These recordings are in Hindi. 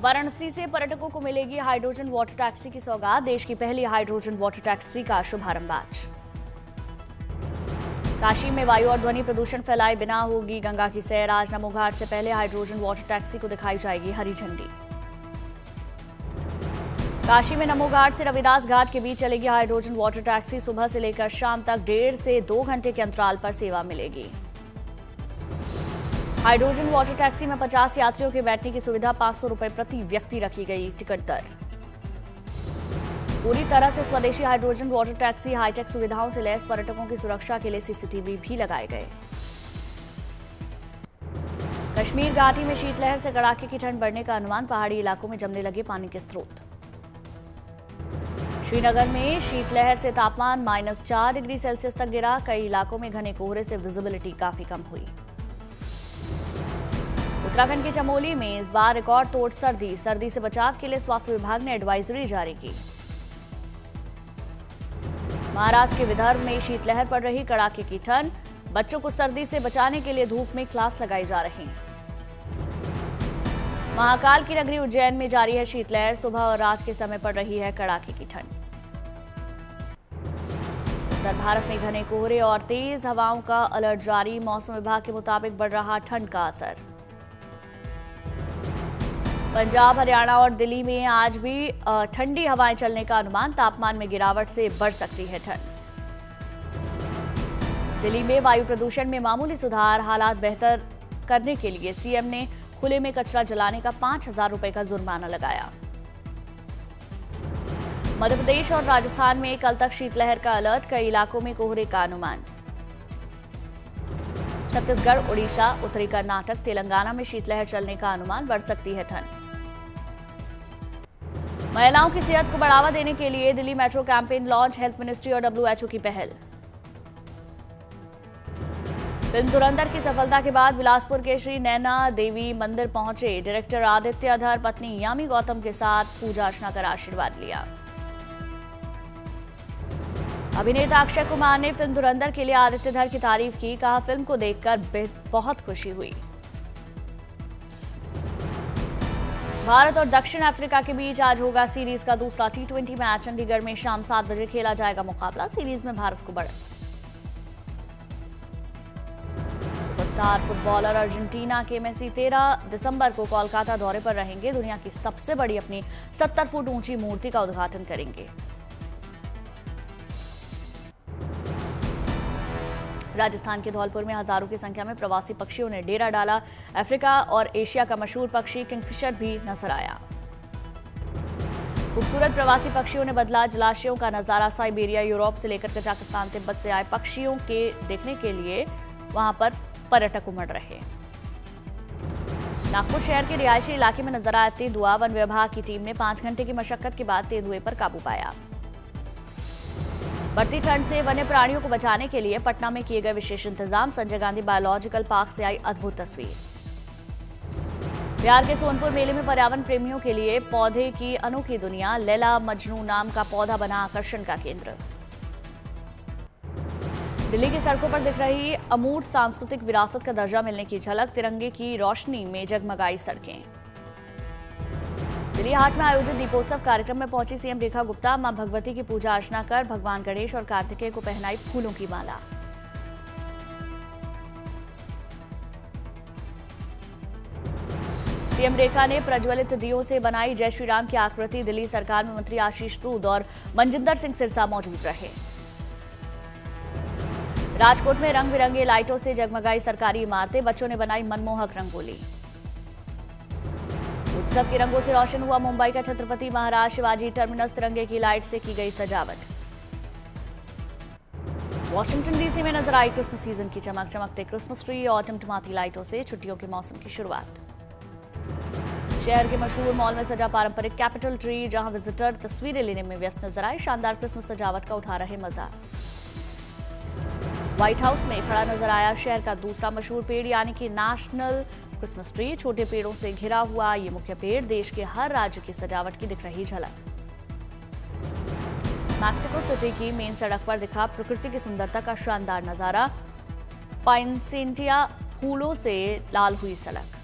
वाराणसी से पर्यटकों को मिलेगी हाइड्रोजन वाटर टैक्सी की सौगात। देश की पहली हाइड्रोजन वाटर टैक्सी का शुभारंभ आज। काशी में वायु और ध्वनि प्रदूषण फैलाए बिना होगी गंगा की सैर। आज नमो घाट से पहले हाइड्रोजन वाटर टैक्सी को दिखाई जाएगी हरी झंडी। काशी में नमो घाट से रविदास घाट के बीच चलेगी हाइड्रोजन वाटर टैक्सी। सुबह से लेकर शाम तक 1.5 से 2 घंटे के अंतराल पर सेवा मिलेगी। हाइड्रोजन वाटर टैक्सी में 50 यात्रियों के बैठने की सुविधा। 500 रुपए प्रति व्यक्ति रखी गई टिकट दर। पूरी तरह से स्वदेशी हाइड्रोजन वाटर टैक्सी हाईटेक सुविधाओं से लैस। पर्यटकों की सुरक्षा के लिए सीसीटीवी भी लगाए गए। कश्मीर घाटी में शीतलहर से कड़ाके की ठंड बढ़ने का अनुमान। पहाड़ी इलाकों में जमने लगे पानी के स्रोत। श्रीनगर में शीतलहर से तापमान -4 डिग्री सेल्सियस तक गिरा। कई इलाकों में घने कोहरे से विजिबिलिटी काफी कम हुई। उत्तराखंड के चमोली में इस बार रिकॉर्ड तोड़ सर्दी से बचाव के लिए स्वास्थ्य विभाग ने एडवाइजरी जारी की। महाराष्ट्र के विदर्भ में शीतलहर पड़ रही। कड़ाके की ठंड। बच्चों को सर्दी से बचाने के लिए धूप में क्लास लगाई जा रही। महाकाल की नगरी उज्जैन में जारी है शीतलहर। सुबह और रात के समय पड़ रही है कड़ाके की ठंड। उत्तर भारत में घने कोहरे और तेज हवाओं का अलर्ट जारी। मौसम विभाग के मुताबिक बढ़ रहा ठंड का असर। पंजाब, हरियाणा और दिल्ली में आज भी ठंडी हवाएं चलने का अनुमान। तापमान में गिरावट से बढ़ सकती है ठंड। दिल्ली में वायु प्रदूषण में मामूली सुधार। हालात बेहतर करने के लिए सीएम ने खुले में कचरा जलाने का 5,000 रुपए का जुर्माना लगाया। मध्य प्रदेश और राजस्थान में कल तक शीतलहर का अलर्ट। कई इलाकों में कोहरे का अनुमान। छत्तीसगढ़, ओडिशा, उत्तरी कर्नाटक, तेलंगाना में शीतलहर चलने का अनुमान। बढ़ सकती है ठंड। महिलाओं की सेहत को बढ़ावा देने के लिए Delhi metro campaign launch. Health ministry और डब्ल्यूएचओ की पहल। फिल्म धुरंधर की सफलता के बाद बिलासपुर के श्री नैना देवी मंदिर पहुंचे डायरेक्टर आदित्य अधर। पत्नी यामी गौतम के साथ पूजा अर्चना कर आशीर्वाद लिया। अभिनेता अक्षय कुमार ने फिल्म धुरंधर के लिए आदित्य अधर की तारीफ की। कहा, फिल्म को देखकर बहुत खुशी हुई। भारत और दक्षिण अफ्रीका के बीच आज होगा सीरीज का दूसरा T20 मैच। चंडीगढ़ में शाम 7 बजे खेला जाएगा मुकाबला। सीरीज में भारत को बढ़त। सुपरस्टार फुटबॉलर अर्जेंटीना के मेसी 13 दिसंबर को कोलकाता दौरे पर रहेंगे। दुनिया की सबसे बड़ी अपनी 70 फुट ऊंची मूर्ति का उद्घाटन करेंगे। राजस्थान के धौलपुर में हजारों की संख्या में प्रवासी पक्षियों ने डेरा डाला। अफ्रीका और एशिया का मशहूर पक्षी किंगफिशर भी नजर आया। खूबसूरत प्रवासी पक्षियों ने बदला जलाशयों का नजारा। साइबेरिया, यूरोप से लेकर कजाकिस्तान, तिब्बत से आए पक्षियों के देखने के लिए वहां पर पर्यटक उमड़ रहे। नागपुर शहर के रिहायशी इलाके में नजर आया तेंदुआ। वन विभाग की टीम ने 5 घंटे की मशक्कत के बाद तेंदुए पर काबू पाया। बढ़ती ठंड से वन्य प्राणियों को बचाने के लिए पटना में किए गए विशेष इंतजाम। संजय गांधी बायोलॉजिकल पार्क से आई अद्भुत तस्वीर। बिहार के सोनपुर मेले में पर्यावरण प्रेमियों के लिए पौधे की अनोखी दुनिया। लैला मजनू नाम का पौधा बना आकर्षण का केंद्र। दिल्ली की सड़कों पर दिख रही अमूर्त सांस्कृतिक विरासत का दर्जा मिलने की झलक। तिरंगे की रोशनी में जगमगाई सड़कें। दिल्ली हाट में आयोजित दीपोत्सव कार्यक्रम में पहुंची सीएम रेखा गुप्ता। मां भगवती की पूजा अर्चना कर भगवान गणेश और कार्तिकेय को पहनाई फूलों की माला। सीएम रेखा ने प्रज्वलित दियों से बनाई जय श्री राम की आकृति। दिल्ली सरकार में मंत्री आशीष दूध और मनजिंदर सिंह सिरसा मौजूद रहे। राजकोट में रंग बिरंगे लाइटों से जगमगाई सरकारी इमारतें। बच्चों ने बनाई मनमोहक रंगोली। उत्सव के रंगों से रोशन हुआ मुंबई का छत्रपति महाराज शिवाजी टर्मिनस। तिरंगे की लाइट से की गई सजावट। वॉशिंगटन डीसी में नजर आई क्रिसमस सीजन की चमक। चमकते क्रिसमस ट्री और टिमटिमाती लाइटों से छुट्टियों के मौसम की शुरुआत। शहर के मशहूर मॉल में सजा पारंपरिक कैपिटल ट्री, जहां विजिटर तस्वीरें लेने में व्यस्त नजर आए। शानदार क्रिसमस सजावट का उठा रहे मजा। व्हाइट हाउस में खड़ा नजर आया शहर का दूसरा मशहूर पेड़, यानी कि नेशनल क्रिसमस ट्री। छोटे पेड़ों से घिरा हुआ ये मुख्य पेड़ देश के हर राज्य की सजावट की दिख रही झलक। मैक्सिको सिटी की मेन सड़क पर दिखा प्रकृति की सुंदरता का शानदार नजारा। पाइनसेंटिया फूलों से लाल हुई सड़क।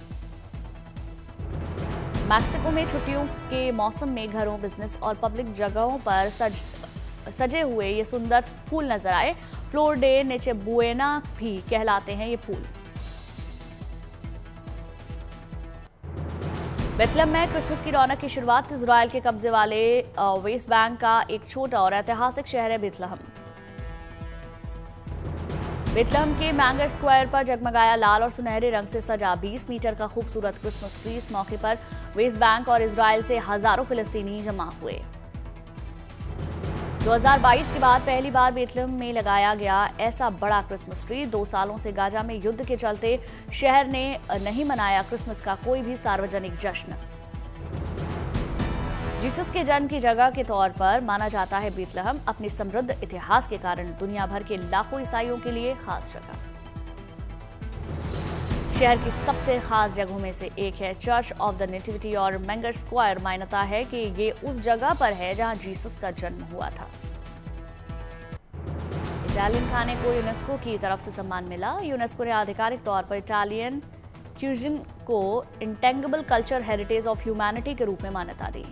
मैक्सिको में छुट्टियों के मौसम में घरों, बिजनेस और पब्लिक जगहों पर सजे हुए ये सुंदर फूल नजर आए। फ्लोर डे नोचेबुएना भी कहलाते हैं ये फूल। बेथलेहम में क्रिसमस की रौनक की शुरुआत। इजराइल के कब्जे वाले वेस्ट बैंक का एक छोटा और ऐतिहासिक शहर है बेथलेहम। बेथलेहम के मैंगर स्क्वायर पर जगमगाया लाल और सुनहरे रंग से सजा 20 मीटर का खूबसूरत क्रिसमस ट्री। इस मौके पर वेस्ट बैंक और इजराइल से हजारों फिलिस्तीनी जमा हुए। 2022 के बाद पहली बार बेथलेहम में लगाया गया ऐसा बड़ा क्रिसमस ट्री। 2 सालों से गाजा में युद्ध के चलते शहर ने नहीं मनाया क्रिसमस का कोई भी सार्वजनिक जश्न। जीसस के जन्म की जगह के तौर पर माना जाता है बेथलेहम अपनी समृद्ध इतिहास के कारण दुनिया भर के लाखों ईसाइयों के लिए खास जगह। शहर की सबसे खास जगहों में से एक है चर्च ऑफ द नेटिविटी और मैंगर स्क्वायर। मान्यता है कि ये उस जगह पर है जहां जीसस का जन्म हुआ था। इटालियन खाने को यूनेस्को की तरफ से सम्मान मिला। यूनेस्को ने आधिकारिक तौर पर इटालियन क्यूजिन को इंटेंगिबल कल्चर हेरिटेज ऑफ ह्यूमैनिटी के रूप में मान्यता दी।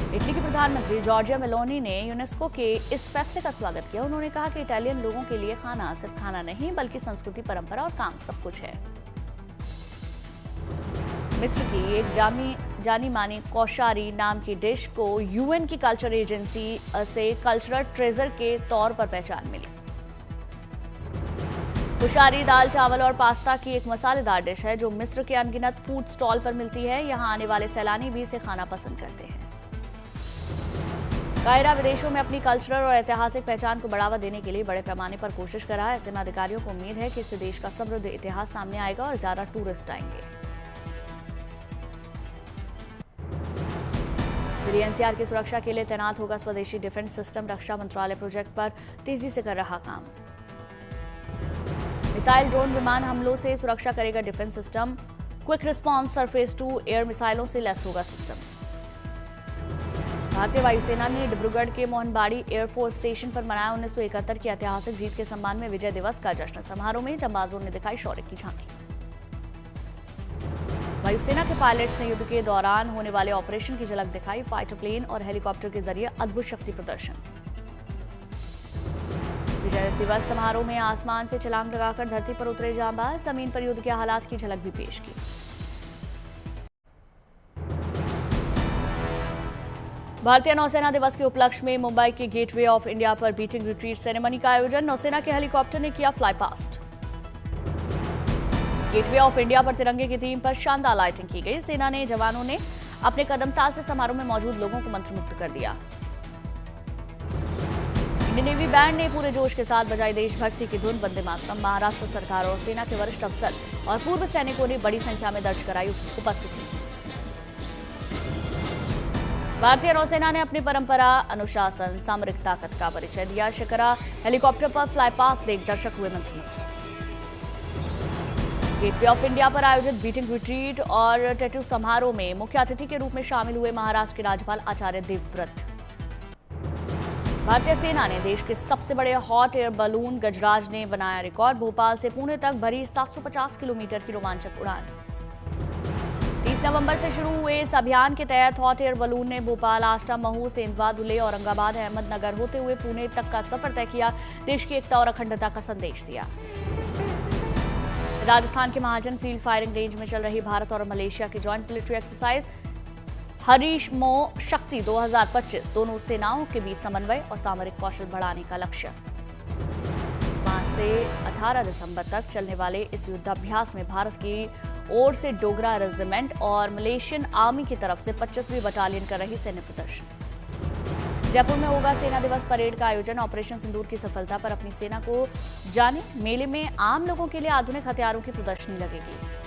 इटली के प्रधानमंत्री जॉर्जिया मेलोनी ने यूनेस्को के इस फैसले का स्वागत किया। उन्होंने कहा कि इटालियन लोगों के लिए खाना सिर्फ खाना नहीं बल्कि संस्कृति, परंपरा और काम सब कुछ है। मिस्र की एक जानी मानी कौशारी नाम की डिश को यूएन की कल्चर एजेंसी से कल्चरल ट्रेजर के तौर पर पहचान मिली। कौशारी दाल, चावल और पास्ता की एक मसालेदार डिश है जो मिस्र के अनगिनत फूड स्टॉल पर मिलती है। यहाँ आने वाले सैलानी भी इसे खाना पसंद करते हैं। कायरा विदेशों में अपनी कल्चरल और ऐतिहासिक पहचान को बढ़ावा देने के लिए बड़े पैमाने पर कोशिश कर रहा है। ऐसे में अधिकारियों को उम्मीद है कि इससे देश का समृद्ध इतिहास सामने आएगा और ज्यादा टूरिस्ट आएंगे। दिल्ली एनसीआर की सुरक्षा के लिए तैनात होगा स्वदेशी डिफेंस सिस्टम। रक्षा मंत्रालय प्रोजेक्ट पर तेजी से कर रहा काम। मिसाइल, ड्रोन, विमान हमलों से सुरक्षा करेगा defence system. Quick response surface to air मिसाइलों से लैस होगा सिस्टम। भारतीय वायुसेना ने डिब्रूगढ़ के मोहनबाड़ी एयरफोर्स स्टेशन पर मनाया 1971 की ऐतिहासिक जीत के सम्मान में विजय दिवस का जश्न। समारोह में जांबाजों ने दिखाई शौर्य की झांकी। वायुसेना के पायलट्स ने युद्ध के दौरान होने वाले ऑपरेशन की झलक दिखाई। फाइटर प्लेन और हेलीकॉप्टर के जरिए अद्भुत शक्ति प्रदर्शन। विजय दिवस समारोह में आसमान से छलांग लगाकर धरती पर उतरे जांबाज। जमीन पर युद्ध के हालात की झलक भी पेश की। भारतीय नौसेना दिवस के उपलक्ष्य में मुंबई के गेटवे ऑफ इंडिया पर बीटिंग रिट्रीट सेरेमनी का आयोजन। नौसेना के हेलीकॉप्टर ने किया fly past. Gateway of India पर तिरंगे की थीम पर शानदार लाइटिंग की गई। सेना ने जवानों ने अपने कदम ताल से समारोह में मौजूद लोगों को मंत्रमुग्ध कर दिया। इंडियन नेवी बैंड ने पूरे जोश के साथ बजाई देशभक्ति की धुन वंदे मातरम। महाराष्ट्र सरकार और सेना के वरिष्ठ अफसर और पूर्व सैनिकों ने बड़ी संख्या में दर्ज कराई उपस्थिति। भारतीय नौसेना ने अपनी परंपरा, अनुशासन, सामरिक ताकत का परिचय दिया। शिकरा हेलीकॉप्टर पर फ्लाई पास देख दर्शक हुए मंत्रमुग्ध। गेटवे ऑफ इंडिया पर आयोजित बीटिंग रिट्रीट और टैटू समारोह में मुख्य अतिथि के रूप में शामिल हुए महाराष्ट्र के राज्यपाल आचार्य देवव्रत। भारतीय सेना ने देश के सबसे बड़े हॉट एयर बलून गजराज ने बनाया रिकॉर्ड। भोपाल से पुणे तक भरी 750 किलोमीटर की रोमांचक उड़ान। 30 नवंबर से शुरू हुए इस अभियान के तहत हॉट एयर बलून ने भोपाल, आष्टा, महू, सेंधवा, धुले, औरंगाबाद, अहमदनगर होते हुए पुणे तक का सफर तय किया। देश की एकता और अखंडता का संदेश दिया। राजस्थान के महाजन फील्ड फायरिंग रेंज में चल रही भारत और मलेशिया की जॉइंट मिलिट्री एक्सरसाइज हरीशमो शक्ति 2025 दोनों सेनाओं के बीच समन्वय और सामरिक कौशल बढ़ाने का लक्ष्य। 5 से 18 दिसंबर तक चलने वाले इस युद्धाभ्यास में भारत की ओर से डोगरा रेजिमेंट और मलेशियन आर्मी की तरफ से 25वीं बटालियन कर रही सैन्य प्रदर्शन। जयपुर में होगा सेना दिवस परेड का आयोजन। ऑपरेशन सिंदूर की सफलता पर अपनी सेना को जाने। मेले में आम लोगों के लिए आधुनिक हथियारों की प्रदर्शनी लगेगी।